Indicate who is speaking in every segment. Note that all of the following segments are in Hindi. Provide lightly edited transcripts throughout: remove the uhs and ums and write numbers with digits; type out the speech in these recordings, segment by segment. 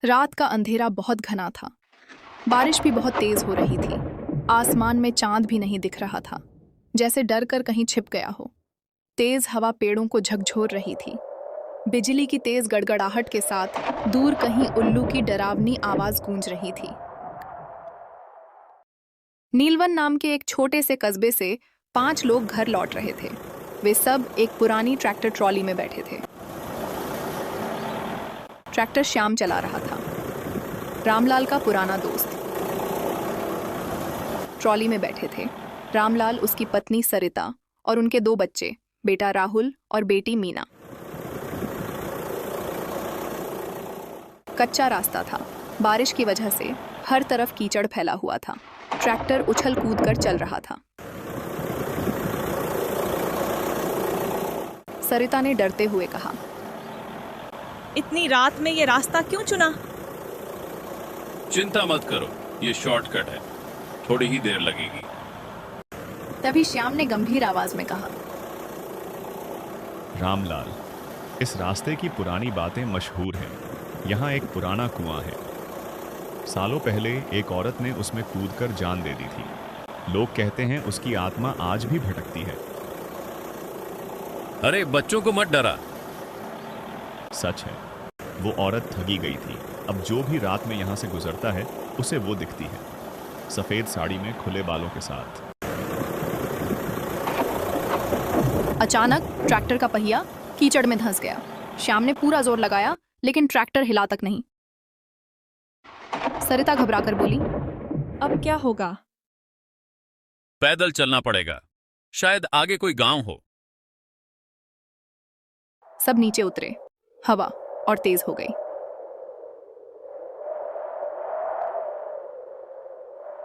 Speaker 1: रात का अंधेरा बहुत घना था। बारिश भी बहुत तेज हो रही थी। आसमान में चांद भी नहीं दिख रहा था, जैसे डर कर कहीं छिप गया हो। तेज हवा पेड़ों को झकझोर रही थी। बिजली की तेज गड़गड़ाहट के साथ दूर कहीं उल्लू की डरावनी आवाज गूंज रही थी। नीलवन नाम के एक छोटे से कस्बे से 5 लोग घर लौट रहे थे। वे सब एक पुरानी ट्रैक्टर ट्रॉली में बैठे थे। ट्रैक्टर श्याम चला रहा था, रामलाल का पुराना दोस्त। ट्रॉली में बैठे थे रामलाल, उसकी पत्नी सरिता और उनके 2 बच्चे, बेटा राहुल और बेटी मीना। कच्चा रास्ता था। बारिश की वजह से हर तरफ कीचड़ फैला हुआ था। ट्रैक्टर उछल कूद कर चल रहा था। सरिता ने डरते हुए कहा,
Speaker 2: इतनी रात में ये रास्ता क्यों चुना?
Speaker 3: चिंता मत करो, ये शॉर्टकट है, थोड़ी ही देर लगेगी।
Speaker 1: तभी श्याम ने गंभीर आवाज में कहा,
Speaker 4: रामलाल, इस रास्ते की पुरानी बातें मशहूर हैं। यहाँ एक पुराना कुआं है। सालों पहले एक औरत ने उसमें कूदकर जान दे दी थी। लोग कहते हैं उसकी आत्मा आज भी भटकती है।
Speaker 3: अरे बच्चों को मत डरा।
Speaker 4: सच है, वो औरत ठगी गई थी। अब जो भी रात में यहाँ से गुजरता है उसे वो दिखती है, सफेद साड़ी में, खुले बालों के साथ।
Speaker 1: अचानक ट्रैक्टर का पहिया कीचड़ में धंस गया। श्याम ने पूरा जोर लगाया, लेकिन ट्रैक्टर हिला तक नहीं। सरिता घबराकर बोली,
Speaker 2: अब क्या होगा?
Speaker 3: पैदल चलना पड़ेगा, शायद आगे कोई गांव हो।
Speaker 1: सब नीचे उतरे। हवा और तेज हो गई।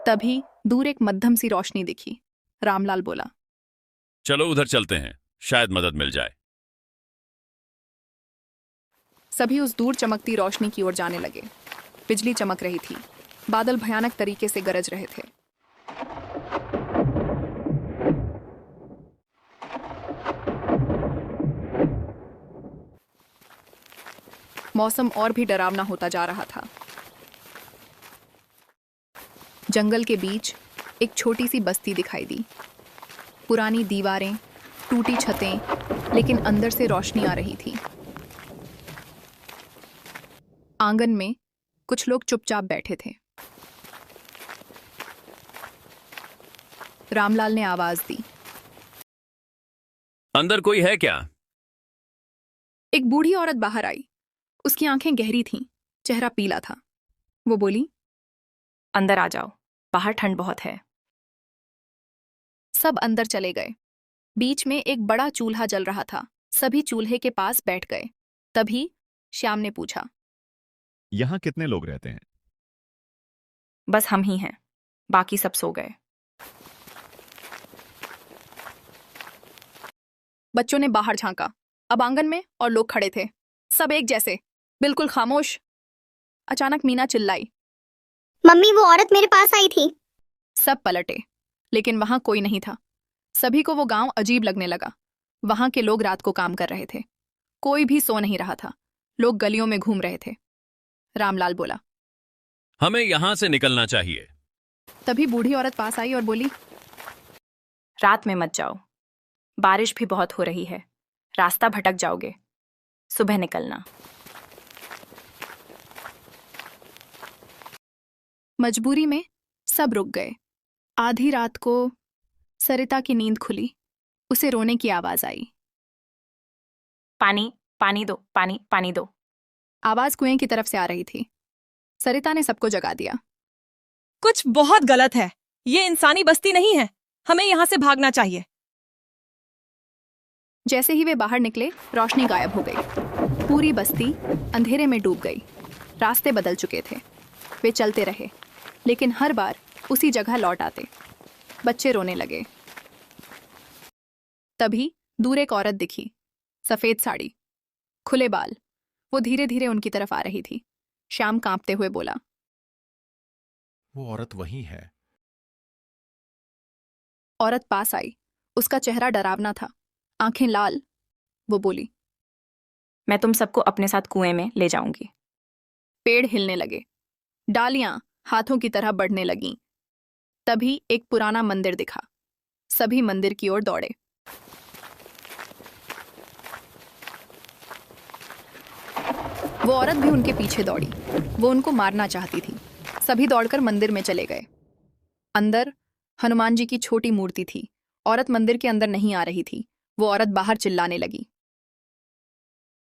Speaker 1: तभी दूर एक मध्यम सी रोशनी दिखी। रामलाल बोला,
Speaker 3: चलो उधर चलते हैं, शायद मदद मिल जाए।
Speaker 1: सभी उस दूर चमकती रोशनी की ओर जाने लगे। बिजली चमक रही थी। बादल भयानक तरीके से गरज रहे थे। मौसम और भी डरावना होता जा रहा था। जंगल के बीच एक छोटी सी बस्ती दिखाई दी। पुरानी दीवारें, टूटी छतें, लेकिन अंदर से रोशनी आ रही थी। आंगन में कुछ लोग चुपचाप बैठे थे। रामलाल ने आवाज दी,
Speaker 3: अंदर कोई है क्या?
Speaker 1: एक बूढ़ी औरत बाहर आई। उसकी आंखें गहरी थीं, चेहरा पीला था। वो बोली,
Speaker 5: अंदर आ जाओ, बाहर ठंड बहुत है।
Speaker 1: सब अंदर चले गए। बीच में एक बड़ा चूल्हा जल रहा था। सभी चूल्हे के पास बैठ गए। तभी श्याम ने पूछा,
Speaker 4: यहाँ कितने लोग रहते हैं?
Speaker 5: बस हम ही हैं, बाकी सब सो गए।
Speaker 1: बच्चों ने बाहर झांका। अब आंगन में और लोग खड़े थे, सब एक जैसे, बिल्कुल खामोश। अचानक मीना चिल्लाई,
Speaker 6: मम्मी, वो औरत मेरे पास आई थी।
Speaker 1: सब पलटे, लेकिन वहां कोई नहीं था। सभी को वो गांव अजीब लगने लगा। वहां के लोग रात को काम कर रहे थे। कोई भी सो नहीं रहा था। लोग गलियों में घूम रहे थे। रामलाल बोला,
Speaker 3: हमें यहां से निकलना चाहिए।
Speaker 1: तभी बूढ़ी औरत पास आई और बोली,
Speaker 5: रात में मत जाओ, बारिश भी बहुत हो रही है, रास्ता भटक जाओगे। सुबह निकलना।
Speaker 1: मजबूरी में सब रुक गए। आधी रात को सरिता की नींद खुली। उसे रोने की आवाज आई।
Speaker 5: पानी, पानी दो, पानी, पानी दो।
Speaker 1: आवाज कुएं की तरफ से आ रही थी। सरिता ने सबको जगा दिया।
Speaker 2: कुछ बहुत गलत है। ये इंसानी बस्ती नहीं है। हमें यहाँ से भागना चाहिए।
Speaker 1: जैसे ही वे बाहर निकले, रोशनी गायब हो गई। पूरी बस्ती अंधेरे में डूब गई। रास्ते बदल चुके थे। वे चलते रहे, लेकिन हर बार उसी जगह लौट आते। बच्चे रोने लगे। तभी दूर एक औरत दिखी, सफेद साड़ी, खुले बाल। वो धीरे धीरे उनकी तरफ आ रही थी। श्याम कांपते हुए बोला,
Speaker 7: वो औरत वही है।
Speaker 1: औरत पास आई। उसका चेहरा डरावना था, आंखें लाल। वो बोली,
Speaker 5: मैं तुम सबको अपने साथ कुएं में ले जाऊंगी।
Speaker 1: पेड़ हिलने लगे, डालियां हाथों की तरह बढ़ने लगीं। तभी एक पुराना मंदिर दिखा। सभी मंदिर की ओर दौड़े। वो औरत भी उनके पीछे दौड़ी। वो उनको मारना चाहती थी। सभी दौड़कर मंदिर में चले गए। अंदर हनुमान जी की छोटी मूर्ति थी। औरत मंदिर के अंदर नहीं आ रही थी। वो औरत बाहर चिल्लाने लगी,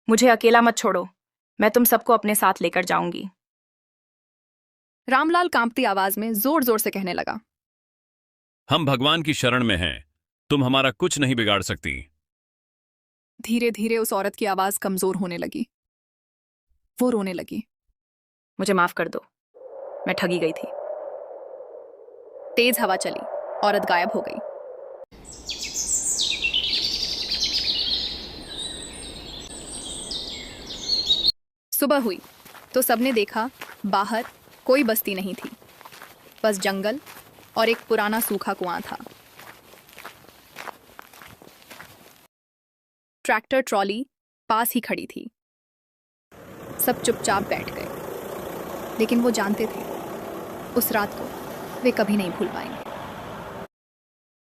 Speaker 5: मुझे अकेला मत छोड़ो, मैं तुम सबको अपने साथ लेकर जाऊंगी।
Speaker 1: रामलाल कांपती आवाज में जोर जोर से कहने लगा,
Speaker 3: हम भगवान की शरण में हैं, तुम हमारा कुछ नहीं बिगाड़ सकती।
Speaker 1: धीरे धीरे उस औरत की आवाज कमजोर होने लगी। वो रोने लगी।
Speaker 5: मुझे माफ कर दो, मैं ठगी गई थी।
Speaker 1: तेज हवा चली, औरत गायब हो गई। सुबह हुई तो सबने देखा बाहर कोई बस्ती नहीं थी, बस जंगल और एक पुराना सूखा कुआं था। ट्रैक्टर ट्रॉली पास ही खड़ी थी। सब चुपचाप बैठ गए, लेकिन वो जानते थे उस रात को वे कभी नहीं भूल पाएंगे।